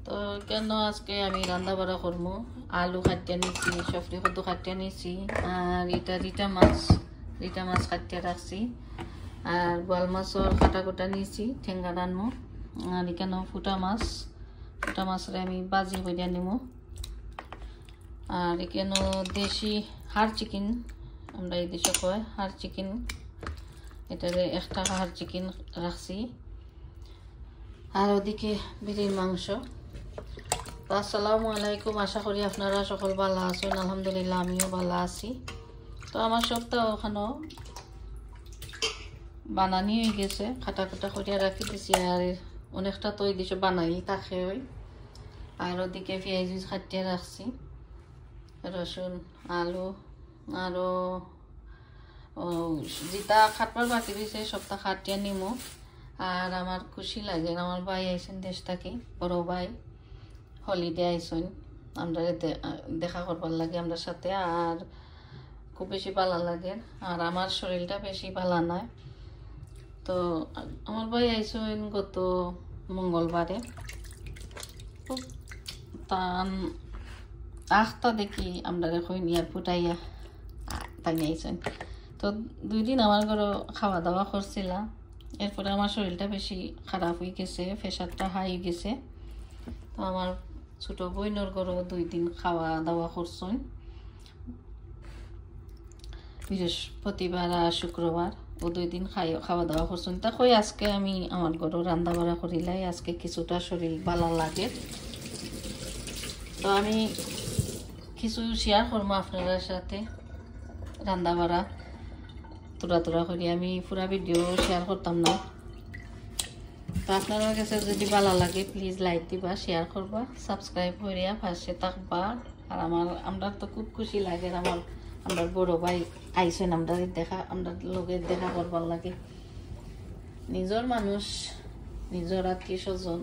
তো কেন আজকে আমি রান্না বাড়া করবো আলু কাটিয়ে নিছি সফরি কদ্দু কাটিয়ে নিছি আর এটা রিটা মাছ কাটিয়ে রাখছি আর বোয়াল মাছর কাটা কোটা নিছি ঠেঙ্গা রানমো আর এখানে ফুটা মাছরে আমি বাজি করে নিব আর এখানে দেশি হাড় চিকেন আমরা এই দেশে কয় হাড় চিকেন এটারে 1 টাকা হাড় চিকেন রাখছি আর ওদিকে বিড়ির মাংস। আসসালামু আলাইকুম, আশা করি আপনারা সকল ভালো আছেন। আলহামদুলিল্লাহ আমিও ভালো আছি। তো আমার সপ্তাহ ওখানে বানানি হয়ে গেছে, খাটা খুটা করিয়া রাখি দিছি আর অনেকটা তো এই দিশে বানাই থাকে ওই আর ওদিকে পেঁয়াজ কাটিয়ে রাখছি রসুন আলু আরও যেটা খাটবার বাকি দিছে সপ্তাহ খাটিয়ে নিমো। আর আমার খুশি লাগে আমার ভাই আইসেন দেশ থাকি, বড় ভাই হলিডে আইসেন, আমরা দেখা করবার লাগে আমার সাথে আর খুব বেশি ভালো লাগে আর আমার শরীরটা বেশি ভালো নয়। তো আমার ভাই আইসেন গত মঙ্গলবারে, তান আখটা দেখি আমরা নিয়ে ফুটাইয়া তাই আইসেন। তো 2 দিন আমার ঘরে খাওয়া দাওয়া করছিলাম, এরপরে আমার শরীরটা বেশি খারাপ হয়ে গেছে, প্রেশারটা হাই গেছে। তো আমার ছোট বোনের ঘরেও 2 দিন খাওয়া দাওয়া করছেন, বৃহস্পতিবার আর শুক্রবার ও 2 দিন খাওয়া দাওয়া করছেন। তা কই আজকে আমি আমার ঘরে রান্না বাড়া করিলাই, আজকে কিছুটা শরীর ভালো লাগে। তো আমি কিছু শেয়ার করবো আপনাদের সাথে রান্না বাড়া তোরা করি, আমি পুরা ভিডিও শেয়ার করতাম না। তো আপনার কাছে যদি ভালো লাগে প্লিজ লাইক দিবা, শেয়ার করবা, সাবস্ক্রাইব করিয়া পাশে থাকবা। আর আমরা তো খুব খুশি লাগে আমরা বড় ভাই আইসেন, আমরা লোকের দেখা করবার লাগে। নিজের মানুষ নিজের আত্মীয় স্বজন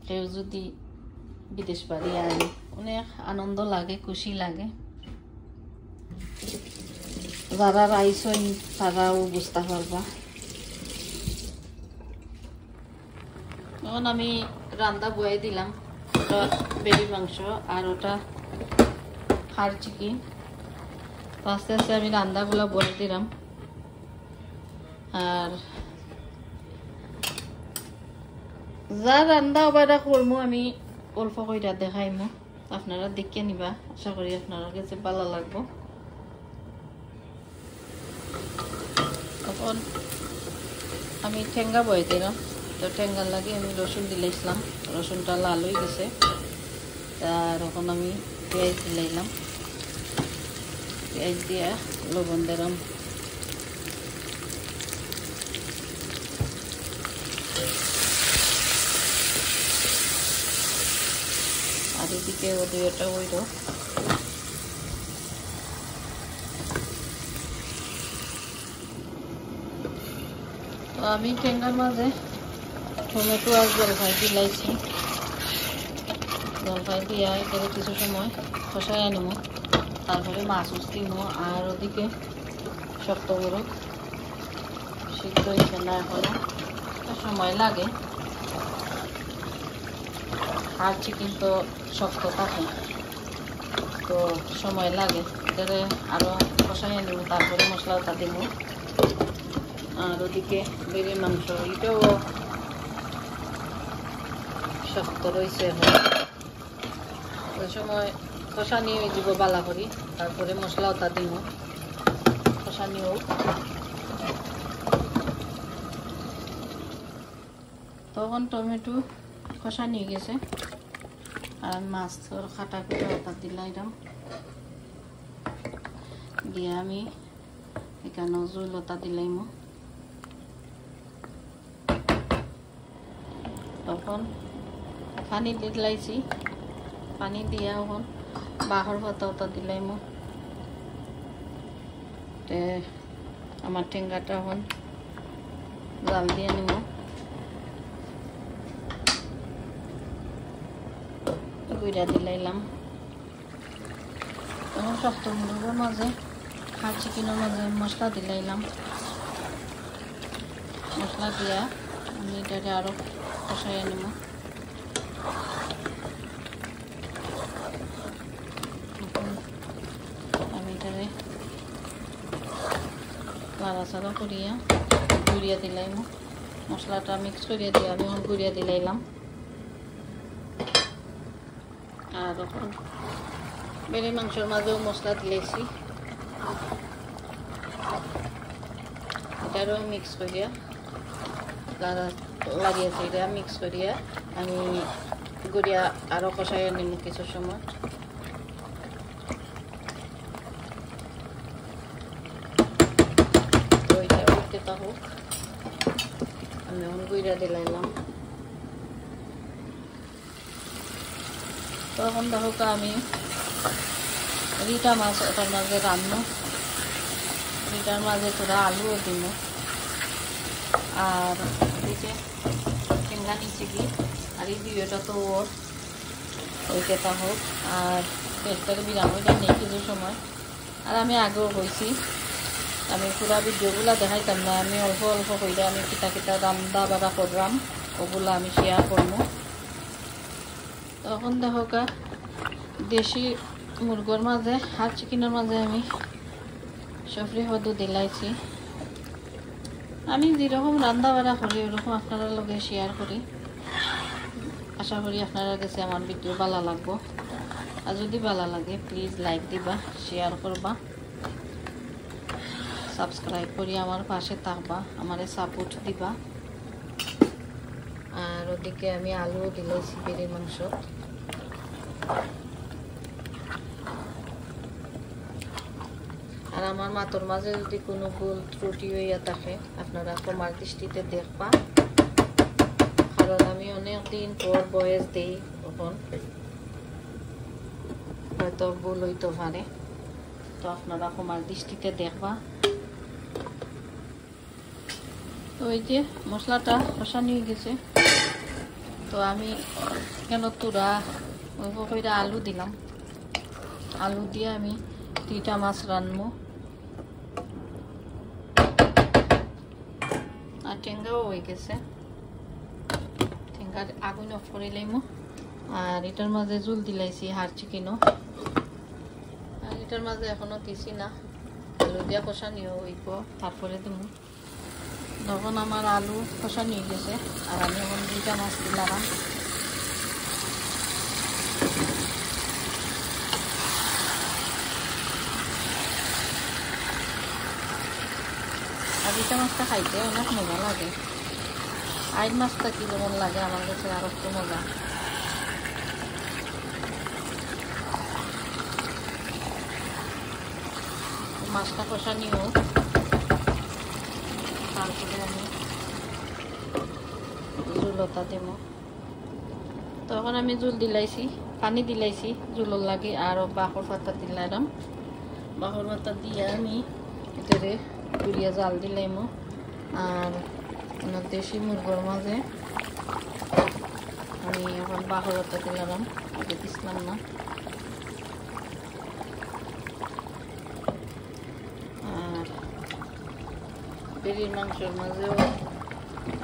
কেউ যদি বিদেশ বাড়ি আয় অনেক আনন্দ লাগে, খুশি লাগে। যারা আইসেন তারাও বুঝতে পারবা। এখন আমি রান্না বয়ে দিলাম, ওটা বেবি মাংস আর ওটা হাড় চিকেন। তো আস্তে আস্তে আমি রান্নাগুলো বয়ে দিলাম আর যা রান্না ওবাইরা করবো আমি অল্প কইরা দেখাইমো, আপনারা দেখে নিবা, আশা করি আপনার কাছে ভালো লাগবো। তখন আমি ঠেঙ্গা বয়ে দিলাম, তো ঠেঙ্গার লাগে আমি রসুন দিলাইছিলাম, রসুনটা লাল হয়ে গেছে। আর এখন আমি পেঁয়াজ দিলাইলাম, পেঁয়াজ দিয়া লবণ দিলাম, আর এদিকে ওটা ওইট। তো আমি ঠেঙ্গার মাঝে টমেটো আর জলফাই দিলাইছি, জলফাই দিয়া এখানে কিছু সময় কষাই আনব, তারপরে মাছ দিব। আর ওদিকে শক্ত গরু সিদ্ধ হয়েছে না, এখনো সময় লাগে, আর চিকেন তো শক্ত থাকে তো সময় লাগে, এটারে আরো কষাই আনব, তারপরে মশলাটা দিব। আর ওদিকে বেড়ির মাংস এটাও শক্ত রয়েছে, ওই সময় কষানি দিব বালা করি, তারপরে মশলাটা দিব, কষানিও। তখন টমেটো কষানি গেছে আর মাছর কাটা কুটা ওটা দিলাম, দিয়ে আমি এখানে জলটা দিলাম। তখন পানি দিলাইছি, পানি দিয়া এখন বাহর পাতা দিলাম। আমার ঠেঙ্গাটা এখন জাল দিয়ে নিব, গুঁড়া দিলাইলাম। এখন শক্ত মুরগের মাঝে হাড় চিকেনের মাঝে মশলা দিলাইলাম, মশলা দিয়া আমি এটাকে আরো কষাই নিব। আমি এটারে লাড়াচাড়া করিয়া গুড়িয়া দিলাম, মশলাটা মিক্স করিয়া দিয়ে আমি এখন গুড়িয়া দিলাইলাম। আর এখন বেড়ে মাংসের মাঝেও মশলা দিলাইছি, এটারও মিক্স করিয়া লাগিয়ে এটা মিক্স করিয়া আমি গুড়িয়া আরও কষাইয়া নিব কিছু সময়। তো এটা উঠতে থাকুক, আমি এখন গুড়িয়া দিলাইলাম। তো এখন দেখো আমি রিটা মাছ ওটার মাঝে রান্নো, রিটার মাঝে তোরা আলুও দিব, আর এই যে ঠেঙ্গা নিচে কি আর এই ভিডিওটা তো ওর ওইতে তা হোক। আর পেটটাকে বিরামটা নেই কিছু সময়। আর আমি আগেও কইছি আমি পুরা ভিডিওগুলো দেখাইতাম না, আমি অল্প অল্প কইলে আমি কিতা কিতা রান্না বাড়া করলাম ওগুলো আমি শেয়ার করবো। তখন দেখো দেশি মুরগোর মাঝে আর চিকেনের মাঝে আমি সফরি হদু দিলাইছি। আমি যেরকম রান্না বাড়া করি ওরকম আপনারা লগে শেয়ার করি। আশা করি আপনারা কাছে আমার ভিডিও ভালো লাগবো। আর যদি ভালো লাগে প্লিজ লাইক দিবা, শেয়ার করবা, সাবস্ক্রাইব করি আমার পাশে থাকবা, আমারে সাপোর্ট দিবা। আর ওদিকে আমি আলুও দিলাইছি বেড়ির মাংস। আর আমার মাতর মাঝে যদি কোনো ভুল ত্রুটি হইয়া থাকে আপনারা ক্ষমার দৃষ্টিতে দেখবা, কারণ আমি অনেক দিন পর বয়স দিই, তখন হয়তো ভুল হইতে পারে, তো আপনারা ক্ষমার দৃষ্টিতে দেখবা। তো এই যে মশলাটা কষানো হয়ে গেছে, তো আমি কেন তোরা কইরা আলু দিলাম, আলু দিয়ে আমি 3টা মাছ রান্নবো। আর ঠেঙ্গাও হয়ে গেছে, ঠেঙ্গার আগুন অফ করে লাইমো। আর এটার মাঝে জুল দিলাইছি হাড় চিকেনও, আর এটার মাঝে এখনো দিছি না, আলু দিয়া কষানিও হইব তারপরে দিব। যখন আমার আলু কষানি হয়ে গেছে আর আমি এখন 2টা মাছ দিলাম। আর রিটা মাছটা খাইতে অনেক মজা লাগে, আইড মাছটা কি যেমন লাগে আমার কাছে আর একটু মজা। মাছটা কষানিও তারপরে আমি জুলতা দেব। তখন আমি জুল দিলাইছি, পানি দিলাইছি জুলর লাগে, আর বাঁহর পাতা দিলাম। বাঁহর পাতা দিয়ে আমি এটারে পুড়িয়া জাল দিলাম। আর দেশি মুরগোর মাঝে আমি এখন বাঁহর পাতা দিলাম, আগে দিছিলাম না। আর বেড়ির মাংসের মাঝেও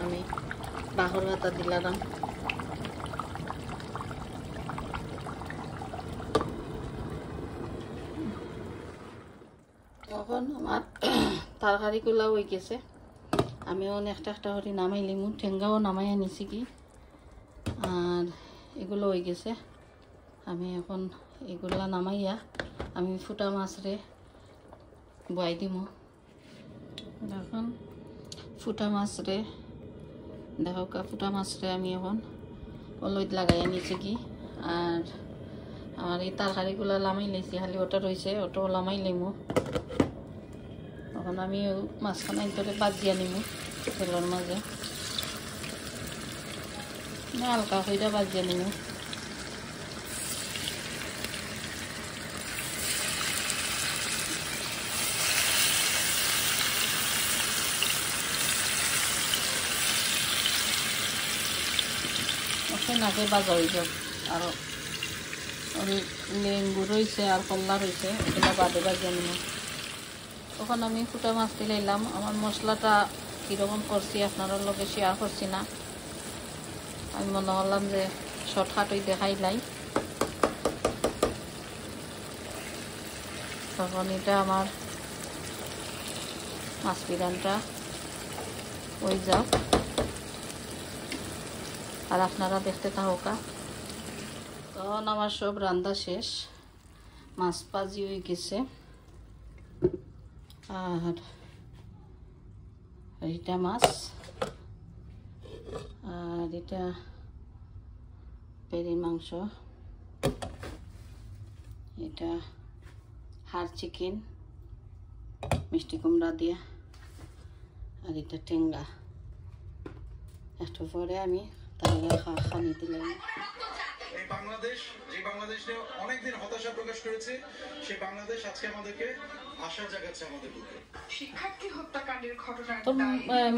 আমি বাঁহর পাতা দিলাম। তখন আমার তরকারিগুলো হয়ে গেছে, আমি একটা একটা করে নামাই লিমু, ঠেঙ্গাও নামাই আনিছি কি। আর এগুলো হয়ে গেছে, আমি এখন এগুলা নামাইয়া আমি ফুটা মাছরে বয়াই দিব। এখন ফুটা মাছরে দেখো ফুটা মাছরে আমি এখন অলইত লাগাই আনিছি কি। আর আমার এই তরকারিগুলো লামাই লাইছি, খালি ওটা রয়েছে, ওটাও লামাই লিমু। তখন আমি মাছখানা ভিতরে বাজিয়া নিমু তেলের মাঝে, হালকা করে বাজিয়া নিমু। আগে বাজা হয়ে যাব, আরো লেম্বু রয়েছে আর কল্লা রয়েছে, এগুলো বাদে বাজিয়ে নিব। তখন আমি ফুটা মাছ দিলাম। আমার মশলাটা কীরকম করছি আপনার লগে শেয়ার করছি না, আমি মনে করলাম যে শর্টকাট ওই দেখাইলাই। তখন এটা আমার মাছ পিরানটা ওই যাও, আর আপনারা দেখতে থাকা। তখন আমার সব রান্না শেষ, মাছ ভাজি হয়ে গেছে। আর এটা মাছ, আর এটা পেরি মাংস, এটা হাড় চিকেন মিষ্টি কুমড়া দিয়া, আর এটা টেঙ্গা। একটু পরে আমি তাহলে খানি দিলাম। এই বাংলাদেশ, যে বাংলাদেশ নিয়ে অনেকদিন হতাশা প্রকাশ করেছে, সেই বাংলাদেশ আজকে আমাদেরকে আশা জাগাচ্ছে আমাদের বুকে। শিক্ষার্থী হত্যাকাণ্ডের ঘটনার তো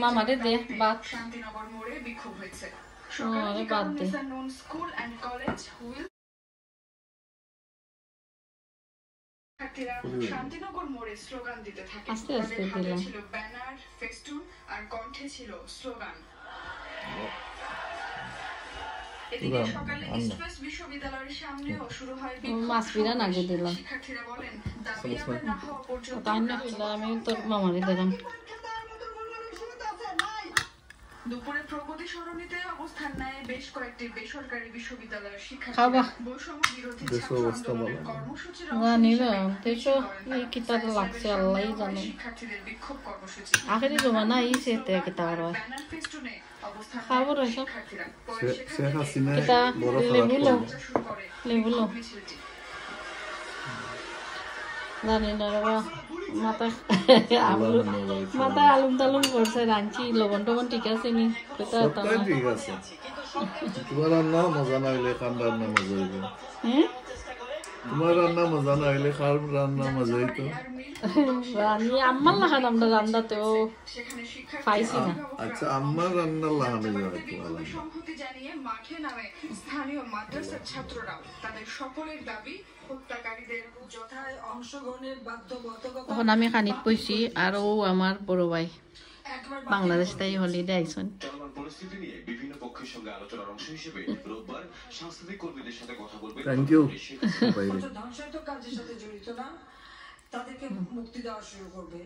মামারে দে বাদ, শান্তিনগর মোড়ে বিক্ষোভ হয়েছে। আরে বাদ দে। স্কুল এন্ড কলেজ হুইল শিক্ষার্থীরা শান্তিনগর মোড়ে স্লোগান দিতে থাকে। আস্তে আস্তে তাদের হাতে দিলাম। ছিল ব্যানার, ফেস্টুন আর কণ্ঠে ছিল স্লোগান। এদিকে সকালে ইস্ট ওয়েস্ট বিশ্ববিদ্যালয়ের সামনেও শুরু হয় মাছ পিরান আগে দিলাম। শিক্ষার্থীরা বলেন দাবি আদায় না হওয়া পর্যন্ত তাই না, আমি তোর মামারে দিলাম। দুপুরে প্রগতি সরণিতে অবস্থান নেয় বেশ কয়েকটি বেসরকারি বিশ্ববিদ্যালয়ের খাবা। শিক্ষার্থীরা। বৈষম্য বিরোধী ছাত্র আন্দোলনের কর্মসূচির অংশ জানি না, হিসেবে দেখো এই কিতাব লাগছে আল্লাহই জানে। শিক্ষার্থীদের বিক্ষোভ কর্মসূচি আখেরি জমানা আইছে তে কিতাব রয় ব্যানার ফেস্টুনে অবস্থান খাবো নেয় রইছো শিক্ষার্থীরা। পরে শেখ সেখান হাসিনা থেকে কিতা বড় লেবুলো শুরু করে লেবুলো মিছিলটি। জানি না রে বা, মাথায় আলুম টালুম করছে, রাঁধছি লবণ টবণ ঠিক আছে নি? কোথাও সবটাই ঠিক আছে। তোমার রান্না মজা না হইলে খান রান্না মজা হইব। হ্যাঁ তোমার রান্না মজা না হইলে খার রান্না মজা হইতো। রানি আম্মার লাখান আমরা রান্নাতেও সেখানে পাইছি না। আচ্ছা, আমার রান্নার লাহানে যাবে তোমার সংহতি জানিয়ে মাঠে নামে স্থানীয় মাদ্রাসার ছাত্ররাও। তাদের সকলের দাবি হত্যাকারীদের যথায় অংশগ্রহণের বাধ্যবাধকতা। এখন আমি খানিত পইছি, আর ও আমার বড় ভাই বাংলাদেশ তাই হলিডে আইসন। চলমান পরিস্থিতি নিয়ে বিভিন্ন পক্ষের সঙ্গে আলোচনার অংশ হিসেবে রোববার সাংস্কৃতিক কর্মীদের সাথে কথা বলবেন। Thank you. ধ্বংসাত্মক কাজের সাথে জড়িত না তাদেরকে মুক্তি দেওয়া শুরু করবে।